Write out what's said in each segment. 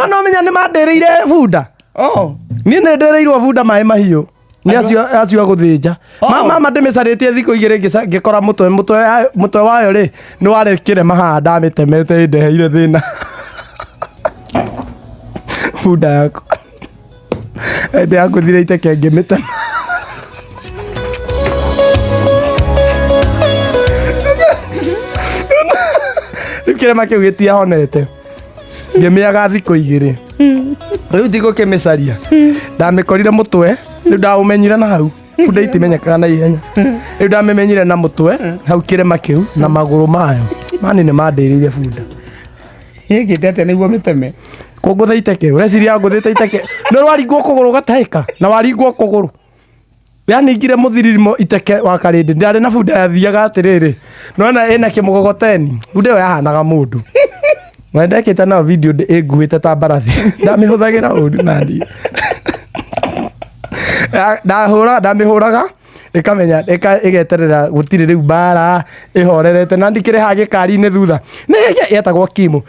no menya nĩ mandereire bunda niĩ nĩ ndereirwo bunda maĩ mahiũ nĩ acio gũthĩnja mama ndĩmĩcarĩtie thikũ igĩrĩ ngĩkora mũtwe wayo rĩ nĩ warekire mahaha ndamĩtemete ndeheire thĩna bunda yakwa hĩndĩ ya kũthire iteke ngĩmĩtema rĩu kĩrema kĩu gĩtiahonete ngĩmĩaga thikũ igĩrĩ rĩu ndigũkĩmĩcaria ndamĩkorire mũtwe rĩu ndaũmenyire na hau bunda itimenyekaga na ihenya rĩu ndamĩmenyire na mũtwe hau kĩrema kĩu na magũrũ mayo mani nĩ mandĩrĩire bunda gĩkĩte atĩa nĩguo mĩteme kũngũtha iteke ũreciria ngũthĩte iteke nĩ waringwo kũgũrũ gatahĩka na waringwo kũgũrũ yaningire mũthiririmo iteke wa karĩndĩ ndarĩ na bunda yathiaga atĩrĩrĩ nona ĩna kĩmũgogoteni bunda ĩyo yahanaga mũndũ ndekĩte nayo video ĩnguĩte ta mbarathi ndamĩhũthagĩra ũru nandi ndamĩhũraga ĩkamenya ĩgeterera gũtirĩ rĩu mbara ĩhorerete na ndikĩrĩ ha gĩkari-inĩ thutha nĩ yetagwo Kimu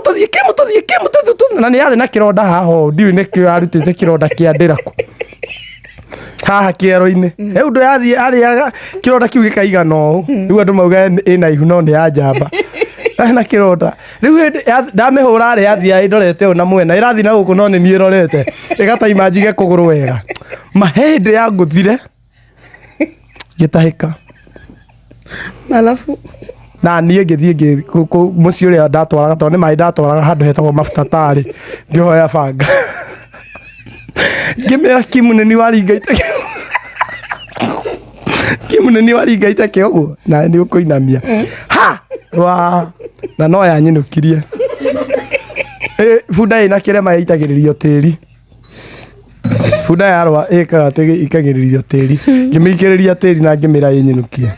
tũthiĩ na nĩ yarĩ na kĩronda haha ndiũĩ nĩkĩo yarutĩte kĩronda kĩa ndĩrakũ haha kĩero-inĩ rĩu ndũ yathiĩ arĩaga kĩronda kĩu gĩkaigana ũũ rĩu andũ mauga ĩna ihu no nĩ ya njamba na kĩronda rĩu ndamĩhũra arĩ yathia ĩndorete ũũ na mwena ĩrathiĩ na gũkũ no nĩ niĩ ĩrorete ĩgataima njige kũgũrũ wega mahĩndĩ ya ngũthire gĩtahĩka alafu na niĩ ngĩthiĩ mũciĩ ũrĩa ndatwaraga tondũ nĩ maĩ ndatwaraga handũ hetagwo mabuta tarĩ ngĩhoya banga ngĩmĩra Kimu nĩ waringa iteke ũguo na nĩ ũkũinamia ha na no yanyinũkirie bunda ĩna kĩrema ĩitagĩrĩrio tĩri bunda yarwa ĩkaga atĩ ikagĩrĩrio tĩri ngĩmĩikĩrĩria tĩri na ngĩmĩra ĩnyinũkie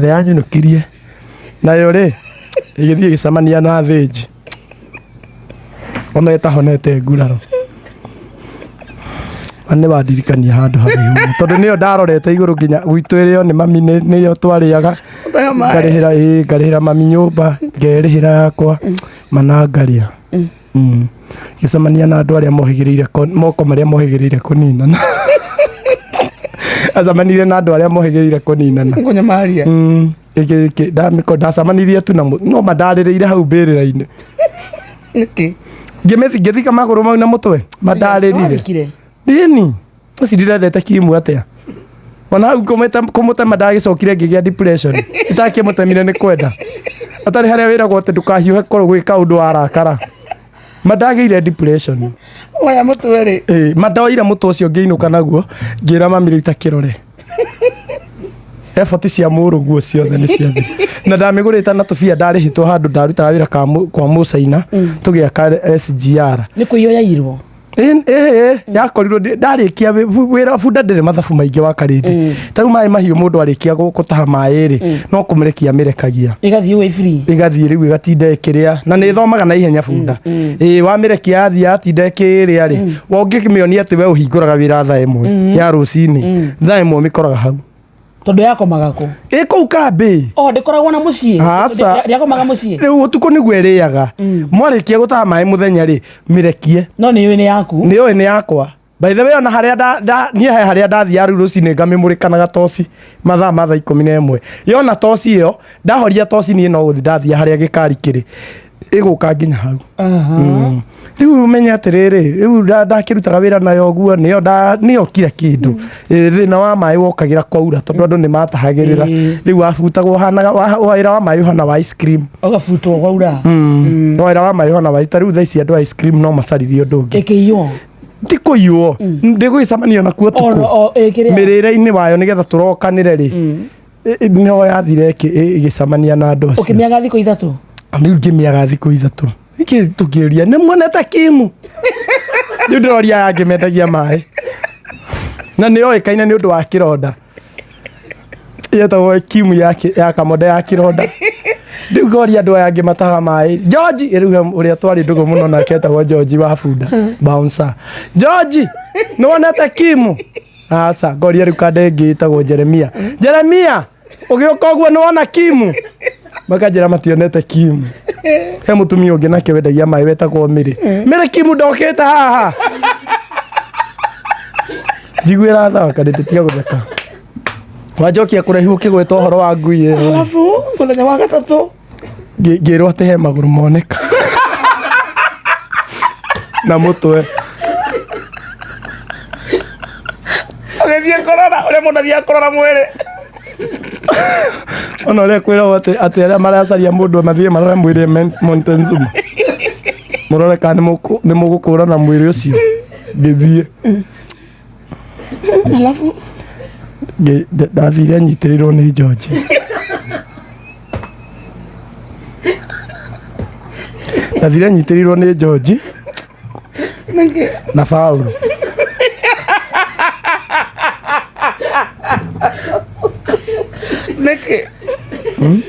na yanyinũkirie nayo rĩ ĩgĩthiĩ ĩgĩcemania na thĩnji ona ĩtahonete nguraro nĩ wandirikania handũ haraihu tondũ nĩyo ndarorete igũrũ nginya gwitũ ĩrĩo nĩ mami nĩyo twarĩaga ngarĩhĩra mami nyũmba ngerĩhĩra yakwa mana ngarĩa gĩcemania na andũ arĩa moko marĩa mohĩgĩrĩire kũninana acemanire na andũ arĩa mohĩgĩrĩire kũninana ndacemanirie tu no mandarĩrĩire hau mbĩrĩra-inĩ ngĩthika magũrũ mau na mũtwe mandarĩrire nini ũci ndirendete Kimu atĩa ona hau kũmũtema ndagĩcokire ngĩgĩa depression itakĩmũtemire nĩ kwenda atarĩ harĩa wĩragwo atĩ ndũkahiũhe gwĩka ũndũ warakara mandagĩire depression oya mũtwe rĩ mandoire mũtwe ũcio ngĩinũka naguo ngĩra mami rĩu itakĩrore effort cia mũrũguo ciothe nĩ ciathi na ndamĩgũrĩte na tũbia ndarĩhĩtwo handũ ndarutaga wĩra kwa mũcaina tũgĩaka SGR nĩ kũiywo yairwo yakorirwo ndarĩkia wĩra bunda ndĩrĩ mathabu maingĩ wa karĩndĩ tarĩu maĩ mahiũ mũndũ arĩkia gũtaha maĩ rĩ no kũmĩrekia mĩrekagia ĩgathiĩ rĩu ĩgatinda ĩkĩrĩa na nĩ ĩthomaga na ihenya bunda wamĩrekia yathiĩ yatinda ĩkĩrĩa rĩ ũngĩkĩmĩonia atĩ we ũhingũraga wĩra thaa ĩmwe ya rũcinĩ thaa ĩmwe ũmĩkoraga hau tondũ yakomaga kũ kũu kambĩ ndĩkoragwo na mũciĩ ndĩakomaga mũciĩ rĩu ũtukũ nĩguo ĩrĩaga mwarĩkia gũtaha maĩ mũthenya rĩ mĩrekie no nĩ nĩ yaku nĩ yakwa by the way ona harĩa niĩ harĩa ndathiaga rĩu rũcinĩ ngamĩmũrĩkanaga toci mathaa ma thaa 11 yona toci ĩyo ndahoria toci niĩ no gũthiĩ ndathiĩ harĩa gĩkari kĩrĩ ĩgũka nginya hau rĩu menya atĩrĩrĩ rĩu ndakĩrutaga wĩra nayo ũguo nĩyo kira kĩndũ thĩna wa maĩ wokagĩra kwaura tondũ andũ nĩ matahagĩrĩra rĩu wabutagwo wĩra wa maĩ ũhana wa ice cream ũgabutwo kwaura wĩra wa maĩ ũhana wa ta rĩu thaa ici andũ ice cream no macaririe ũndũ ũngĩ ĩkĩiywo ti kũiywo ndĩgũgĩcemania nakuo tukũ mĩrĩre-inĩ wayo nĩgetha tũrokanĩre rĩ no yathire ĩgĩcemania na andũ acio ũkĩmĩaga thikũ ithatũ rĩu ngĩmĩaga thikũ ithatũ tũkĩũria nĩ muonete Kimu rĩu ndĩroria yangĩmendagia maĩ na nĩ yoĩkaine nĩ ũndũ wa kĩronda yetagwo Kimu ya kamoda ya kĩronda rĩu ngoria andũ aya angĩ mataha maĩ George rĩu ũrĩa twarĩ ndũgũ mũno nake etagwo George wa bunda bouncer George nĩ wonete Kimu aca ngoria rĩu kande ĩngĩ ĩtagwo Jeremia ũgĩũka ũguo nĩ wona Kimu makanjĩra mationete Kim. He mũtumia ũngĩ nake wendagia maĩ wetagwo Mĩrĩ. Kim ndokĩte haha. Njiguĩra tha wakanĩte tiga gũtheka. Wanjokia kũraihu ũkĩgwĩta ũhoro wa ngui ĩyo. Alafu mũthenya wa gatatũ ngĩrwo atĩ he magũrũ moneka na mũtwe. Ũgĩthiĩ kũrora ũrĩa mũndũ athiaga kũrora mwĩrĩ. Ona ũrĩa kwĩragwo atĩ arĩa maracaria mũndũ mathiĩ marore mwĩrĩ Montezuma. Mũrore kana nĩ mũgũkũrana mwĩrĩ ũcio. Ngĩthiĩ. Alafu ndathire nyitĩrĩirwo nĩ George. Ndathire nyitĩrĩirwo nĩ George na Paulo.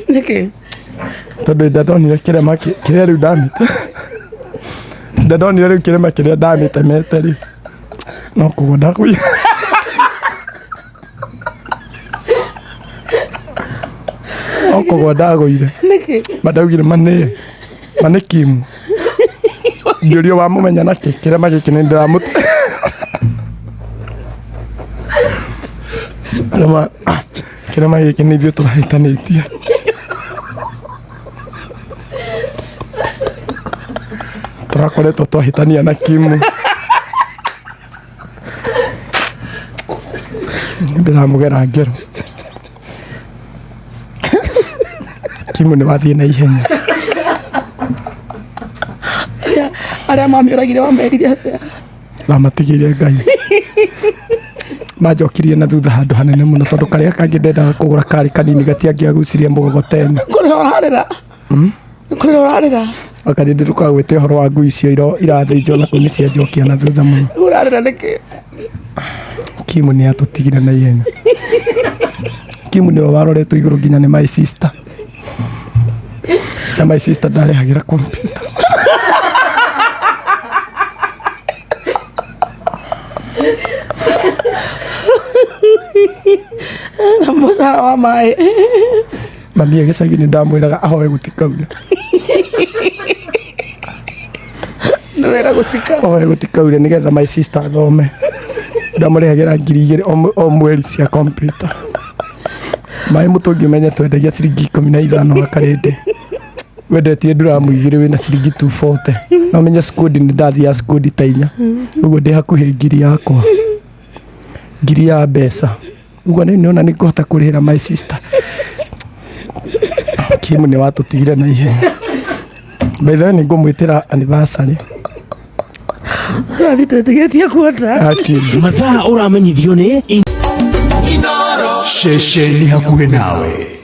Nĩkĩ? Tondũ ndadonire kĩrema kĩrĩa rĩu ndamĩte. Ndadonire rĩu kĩrema kĩrĩa ndamĩte mete rĩ. No kũgwa ndakũiya. O kũgwa ndagũire. Nĩkĩ? Mandaugire manĩ Kim. Ngĩũrio wa mũmenya nakĩ kĩrema gĩkĩ nĩ ndĩramũte. Kĩrema gĩkĩ nĩ ithuĩ tũrahĩtanĩtie. Tũrakoretwo twahĩtania na Kim. Ndĩramũgera ngero. Kim nĩ wathiĩ na ihenya. Arĩa mamĩũragire wamerire atĩa? Namatigĩire Ngai. Manjokirie na thutha handũ hanene mũno tondũ karĩa kangĩ ndendaga kũgũra karĩ kanini gatiangĩagucirie mũgogoteni. Kũrĩa ũrarĩra? Kũrĩa ũrarĩra? Wakati ndĩrukaga gwĩte ũhoro wa ngui icio irathĩnjwo na kũu nĩ cianjokia na thutha mũno. Ũrarĩra nĩkĩ? Kim nĩ atũtigire na ihenya. Kim nĩwe waroretwo igũrũ nginya nĩ my sister. Na my sister ndarehagĩra kompiuta. Na mũcara wa maĩ. Mami gĩcagi-inĩ ndamwĩraga ahoe gũtikaure. Nĩwĩra gũtikaure. Ahoe gũtikaure nĩgetha my sister athome. Ndamũrehagĩra 2,000 o mweri cia kompiuta. Maĩ mũtũngi ũmenye twendagia ciringi 15 akarĩndĩ. Wendetie ndũramũigĩre wĩna ciringi 240. No menye skudi nĩ ndathiaga skudi ta 4. Ũguo ndĩ hakuhĩ ngiri yakwa. Ngiri ya mbeca. Ũguo nĩona nĩ ngũhota kũrĩhĩra my sister. Kim nĩ watũtigire na ihenya. By the way nĩ ngũmwĩtĩra anniversary. Twĩtigĩtie kuota. Mathaa ũramenyithio nĩ Inooro. Ceceni hakuhĩ nawe.